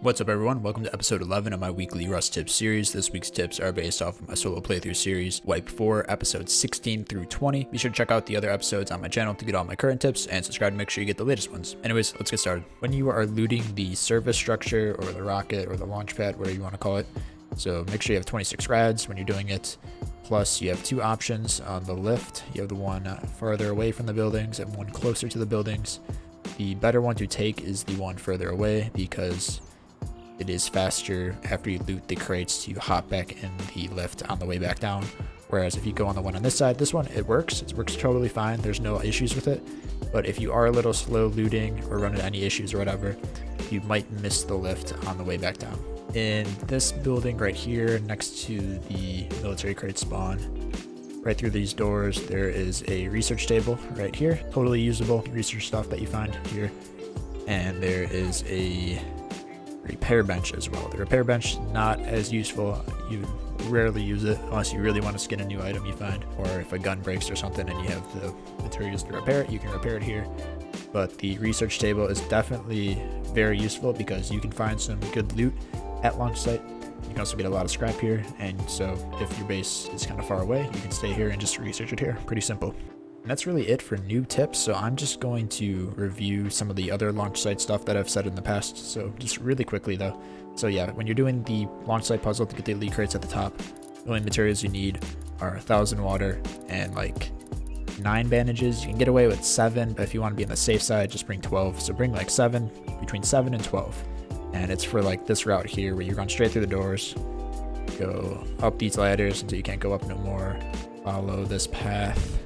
What's up everyone, welcome to episode 11 of my weekly Rust Tips series. This week's tips are based off of my solo playthrough series, Wipe 4, episodes 16 through 20. Be sure to check out the other episodes on my channel to get all my current tips, and subscribe to make sure you get the latest ones. Anyways, let's get started. When you are looting the service structure, or the rocket, or the launch pad, whatever you want to call it, so make sure you have 26 rads when you're doing it. Plus, you have two options on the lift. You have the one farther away from the buildings and one closer to the buildings. The better one to take is the one further away because it is faster after you loot the crates to hop back in the lift on the way back down. Whereas if you go on the one on this side, this one, it works totally fine. There's no issues with it. But if you are a little slow looting or running any issues or whatever, you might miss the lift on the way back down. In this building right here, next to the military crate spawn, right through these doors, there is a research table right here. Totally usable research stuff that you find here. And there is a repair bench as well. The repair bench, not as useful. You rarely use it unless you really want to skin a new item you find, or if a gun breaks or something and you have the materials to repair it, you can repair it here. But the research table is definitely very useful because you can find some good loot at launch site. You can also get a lot of scrap here, and so if your base is kind of far away, you can stay here and just research it here. Pretty simple. And that's really it for new tips, so I'm just going to review some of the other launch site stuff that I've said in the past, so just really quickly though. So yeah, when you're doing the launch site puzzle to get the elite crates at the top, the only materials you need are 1,000 water and like 9 bandages. You can get away with 7, but if you want to be on the safe side, just bring 12. So bring like 7, between 7 and 12. And it's for like this route here where you run straight through the doors, go up these ladders until you can't go up no more, follow this path.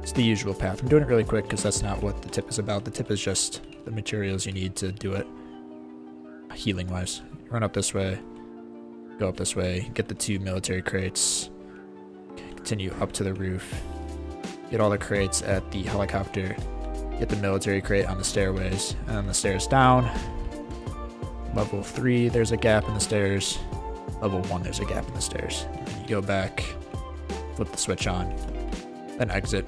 It's the usual path. I'm doing it really quick because that's not what the tip is about. The tip is just the materials you need to do it healing wise. Run up this way, go up this way, get the 2 military crates, continue up to the roof, get all the crates at the helicopter, get the military crate on the stairways, and then the stairs down. Level 3, there's a gap in the stairs. Level 1, there's a gap in the stairs. And then you go back, flip the switch on, then exit.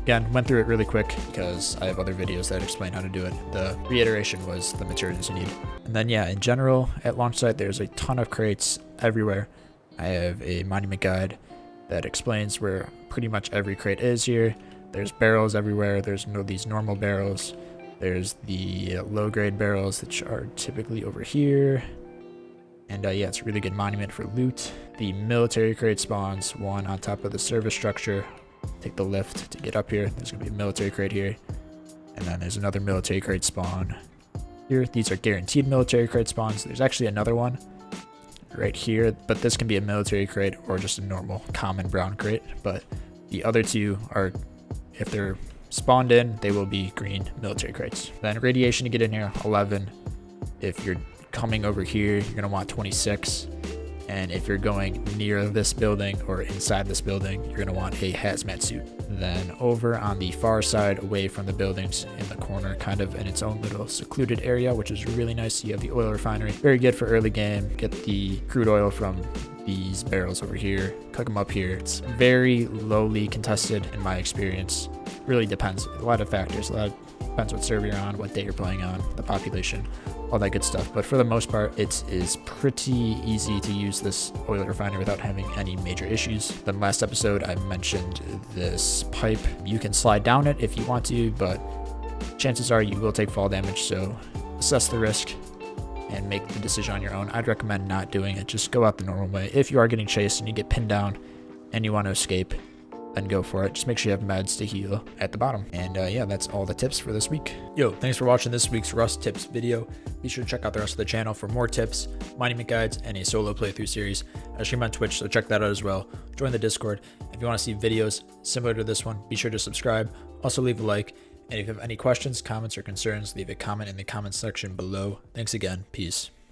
Again, went through it really quick because I have other videos that explain how to do it. The reiteration was the materials you need. And then yeah, in general, at launch site, there's a ton of crates everywhere. I have a monument guide that explains where pretty much every crate is here. There's barrels everywhere. There's these normal barrels. There's the low-grade barrels, which are typically over here. And yeah, it's a really good monument for loot. The military crate spawns one on top of the service structure. Take the lift to get up here. There's going to be a military crate here. And then there's another military crate spawn here. These are guaranteed military crate spawns. There's actually another one right here, but this can be a military crate or just a normal common brown crate. But the other two are, if they're spawned in, they will be green military crates. Then radiation to get in here, 11. If you're coming over here, you're going to want 26. And if you're going near this building or inside this building, you're going to want a hazmat suit. Then over on the far side, away from the buildings, in the corner, kind of in its own little secluded area, which is really nice. You have the oil refinery. Very good for early game. Get the crude oil from these barrels over here. Cook them up here. It's very lowly contested in my experience. Really depends. A lot of factors. Depends what server you're on, what day you're playing on, the population, all that good stuff. But for the most part, it is pretty easy to use this oil refiner without having any major issues. Then last episode, I mentioned this pipe. You can slide down it if you want to, but chances are you will take fall damage. So assess the risk and make the decision on your own. I'd recommend not doing it. Just go out the normal way. If you are getting chased and you get pinned down and you want to escape, then go for it. Just make sure you have meds to heal at the bottom. And yeah, that's all the tips for this week. Yo, thanks for watching this week's Rust Tips video. Be sure to check out the rest of the channel for more tips, monument guides, and a solo playthrough series. I stream on Twitch, so check that out as well. Join the Discord. If you want to see videos similar to this one, be sure to subscribe. Also leave a like. And if you have any questions, comments, or concerns, leave a comment in the comments section below. Thanks again. Peace.